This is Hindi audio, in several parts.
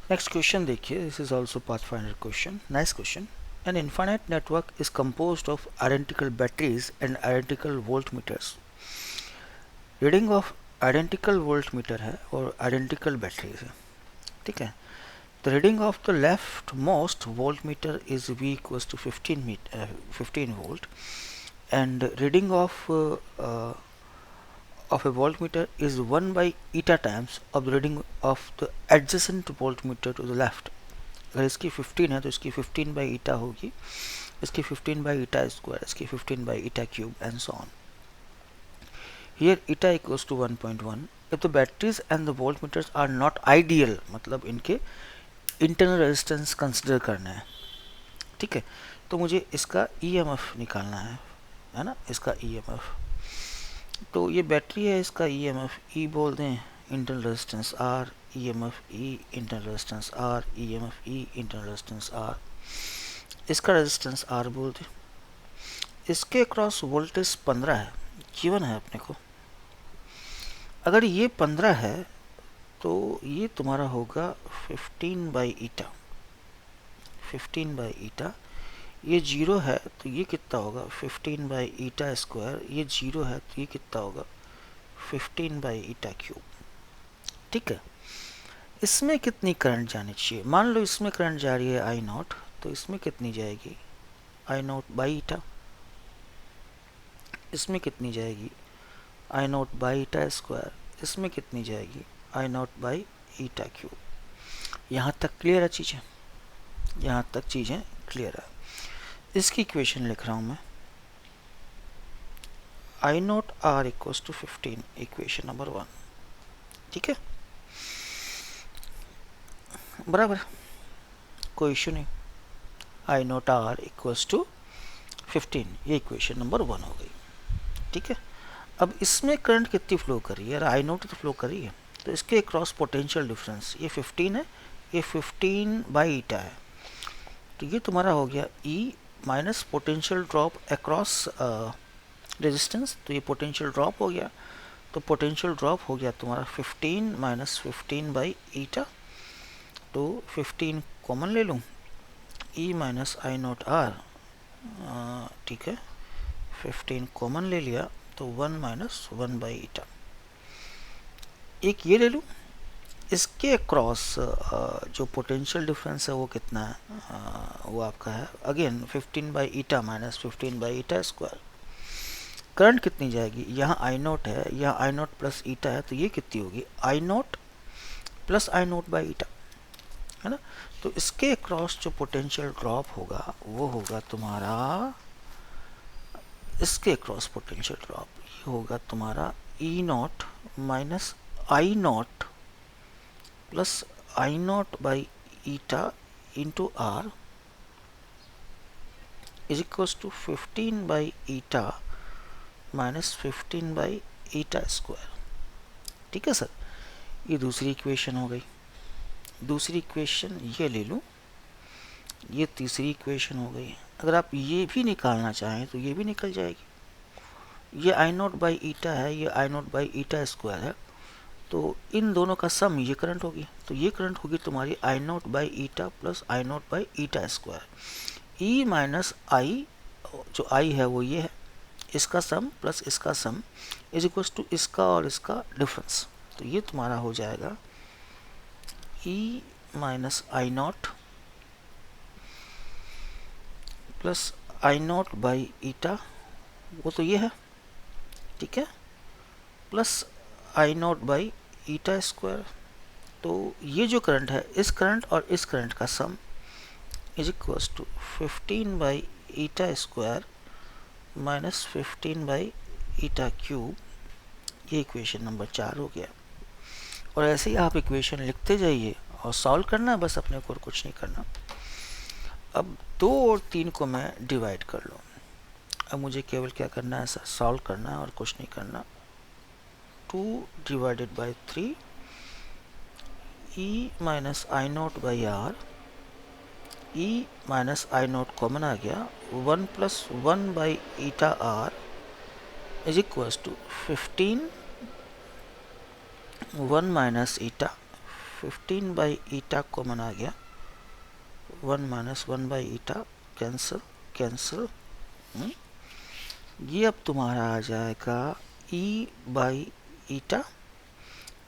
नेक्स्ट क्वेश्चन देखिए, this is also pathfinder question, nice question. An infinite network is composed of identical batteries and identical voltmeters. Reading of identical voltmeter है और आइडेंटिकल बैटरीज है, ठीक है. The reading of the left most voltmeter is V equals to 15 volt, and reading of a voltmeter is 1 by eta times of the reading of the adjacent voltmeter to the left. अगर इसकी 15 है तो इसकी 15 by eta होगी, इसकी 15 by eta square, इसकी 15 by eta cube and so on. Here eta equals to 1.1. If the batteries and the voltmeters are not ideal, मतलब इनके internal resistance consider करना है, ठीक है. तो मुझे इसका EMF निकालना है ना, इसका EMF. तो ये बैटरी है, इसका EMF E बोल दें, internal resistance R, EMF E, internal resistance R, EMF E, internal resistance R. इसका रेजिस्टेंस R बोल दें. इसके क्रॉस वोल्टेज 15 है, गिवन है अपने को. अगर ये 15 है तो ये तुम्हारा होगा 15 बाई ईटा, 15 बाई ईटा. ये 0 है तो ये कितना होगा 15 बाई ईटा स्क्वायर. ये 0 है तो ये कितना होगा 15 बाई ईटा क्यूब, ठीक है. इसमें कितनी करंट जानी चाहिए? मान लो इसमें करंट जा रही है आई नॉट, तो इसमें कितनी जाएगी आई नॉट बाई ईटा. इसमें कितनी जाएगी आई नॉट बाई ईटा स्क्वायर. इसमें कितनी जाएगी आई नॉट बाई ईटा क्यूब. यहाँ तक क्लियर है चीज़ें? यहाँ तक चीज़ें क्लियर है. इसकी इक्वेशन लिख रहा हूँ मैं. I naught r equals to 15, equation number 1, ठीक है. बराबर, कोई इशू नहीं. I naught r equals to 15, ये इक्वेशन नंबर 1 हो गई, ठीक है. अब इसमें करंट कितनी फ्लो कर रही है? आई नोट तो फ्लो कर रही है, तो इसके क्रॉस पोटेंशियल डिफरेंस ये 15 है, ये 15 बाई ईटा है. तो ये तुम्हारा हो गया E minus potential drop across resistance. तो ये पोटेंशियल ड्रॉप हो गया, तो पोटेंशियल ड्रॉप हो गया तुम्हारा 15 माइनस 15 बाई ईटा. तो 15 कॉमन ले लूँ, E minus I naught R, ठीक है. 15 कॉमन ले लिया तो 1 माइनस 1 बाई ईटा. एक ये ले लूँ, इसके अक्रॉस जो पोटेंशियल डिफरेंस है वो कितना है, वो आपका है again 15 by eta minus 15 by eta square. Current कितनी जाएगी? यहाँ आई नोट है, यहाँ आई नोट प्लस ईटा है, तो ये कितनी होगी I naught plus I naught by eta, है ना. तो इसके अक्रॉस जो पोटेंशियल ड्रॉप होगा वो होगा तुम्हारा, इसके क्रॉस पोटेंशियल ड्रॉप ये होगा तुम्हारा E naught minus I naught plus I naught by eta into r is equals to 15 by eta minus 15 by eta square, ठीक है सर. ये दूसरी इक्वेशन हो गई. दूसरी इक्वेशन ये ले लूँ, ये तीसरी इक्वेशन हो गई. अगर आप ये भी निकालना चाहें तो ये भी निकल जाएगी. ये आई नॉट बाई ईटा है, ये आई नॉट बाई ईटा स्क्वायर है, तो इन दोनों का सम ये करंट होगी. तो ये करंट होगी तुम्हारी I naught by eta plus I naught by eta square. E minus I, जो आई है वो ये है, इसका सम प्लस इसका सम इज इक्वल्स टू इसका और इसका डिफरेंस. तो ये तुम्हारा हो जाएगा E minus I naught plus I naught by eta, वो तो ये है, ठीक है, plus I naught by eta square. तो ये जो करंट है, इस करंट और इस करंट का sum is equals to 15 by eta square minus 15 by eta cube. ये इक्वेशन नंबर 4 हो गया. और ऐसे ही आप इक्वेशन लिखते जाइए और सॉल्व करना है बस, अपने को कुछ नहीं करना. अब 2 और 3 को मैं डिवाइड कर लूँ. अब मुझे केवल क्या करना है सर, सॉल्व करना है और कुछ नहीं करना. 2 divided by 3 E minus I naught by r, E minus I naught common आ गया, 1 plus 1 by eta r is equals to 15 1 minus eta 15 by eta common आ गया, 1 minus 1 by eta cancel cancel. ये अब तुम्हारा आ जाएगा E by eta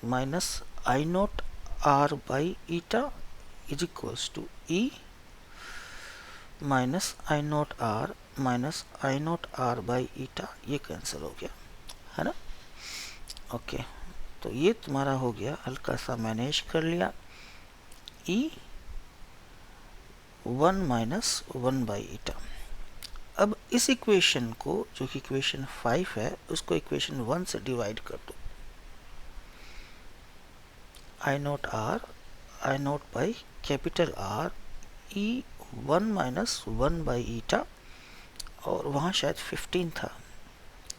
minus I naught r by eta is equals to E minus I naught r minus I naught r by ईटा, ये कैंसिल हो गया है ना। ओके, तो ये तुम्हारा हो गया, हल्का सा मैनेज कर लिया, ई 1 माइनस 1 बाई ईटा। अब इस इक्वेशन को, जो कि इक्वेशन 5 है, उसको इक्वेशन 1 से डिवाइड कर दो। I naught by capital R E 1 minus 1 by eta, और वहाँ शायद 15 था,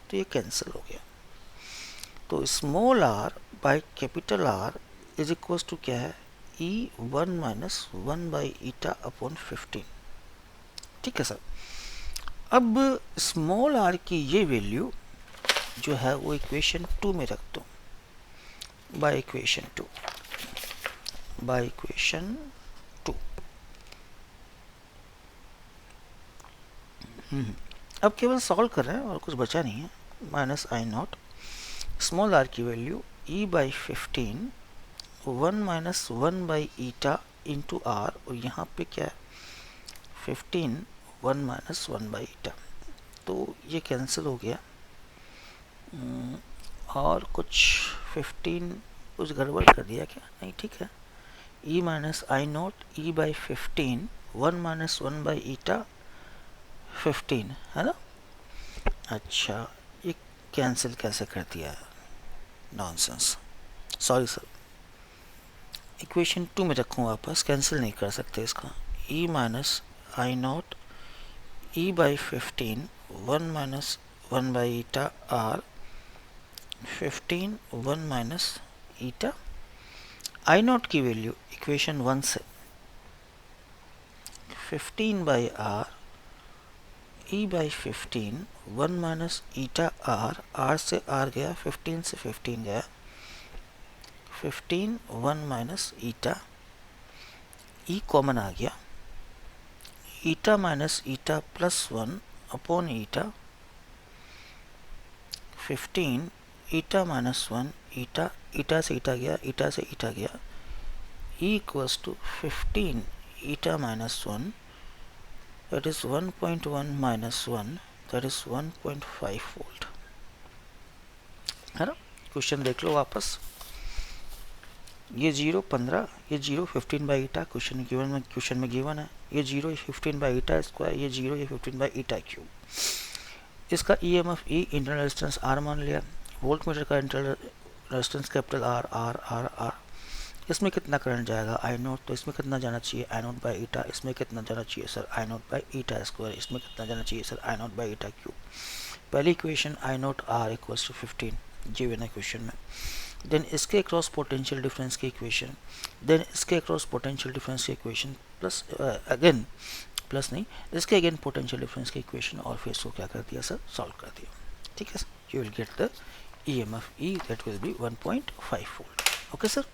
तो ये कैंसिल हो गया। तो small R by capital R is equals to क्या है, E 1 minus 1 by eta upon 15। ठीक है सर। अब स्मॉल आर की ये वैल्यू जो है वो इक्वेशन 2 में रख दो, बाय इक्वेशन 2 अब केवल सॉल्व कर रहे हैं और कुछ बचा नहीं है। Minus I naught small r की value E by 15 1 minus 1 by eta into r, और यहाँ पे क्या है 15 1 माइनस 1 बाई ईटा, तो ये कैंसिल हो गया। और कुछ 15 कुछ गड़बड़ कर दिया क्या, नहीं ठीक है। E minus I naught E by 15 1 minus 1 by eta 15 है ना। अच्छा, ये कैंसिल कैसे कर दिया, नॉनसेंस, सॉरी सर। इक्वेशन 2 में रखूँ वापस, कैंसिल नहीं कर सकते इसका। E minus I naught E by 15 1 minus 1 by eta r 15 1 minus eta. I naught की वैल्यू इक्वेशन 1 से 15 by r E by 15 1 minus eta r, r से आर गया, 15 से 15 गया, 15 1 माइनस ईटा, ई कॉमन आ गया, eta minus eta plus 1 upon eta, 15 eta minus 1 eta, eta से ईटा गया, ईटा से ईटा गया, E equals to 15 eta minus 1, that is 1.1 minus 1, that is 1.5 volt है ना। क्वेश्चन देख लो वापस, ये 0 15, ये 0 15 बाई ईटा क्वेश्चन में गिवन है, ये 0 15 बाई ईटा स्क्वायर, ये 0 ये 15 बाई ईटा क्यूब। इसका EMF E internal resistance R मान लिया, वोल्ट मीटर का internal resistance capital R R R R। इसमें कितना करंट जाएगा आई नॉट, तो इसमें कितना जाना चाहिए आई नॉट बाई ईटा, इसमें कितना जाना चाहिए sir I naught by eta square, इसमें कितना जाना चाहिए sir I naught by eta cube. पहली equation I naught r equals to 15 given है क्वेश्चन में। देन इसके अक्रॉस पोटेंशियल डिफरेंस की इक्वेशन, देन इसके अक्रॉस पोटेंशियल डिफरेंस की इक्वेशन प्लस अगेन प्लस नहीं, इसके अगेन पोटेंशियल डिफरेंस की इक्वेशन, और फिर इसको क्या कर दिया सर, सॉल्व कर दिया। ठीक है, you will get the EMF E that will be 1.5 volt। Okay sir.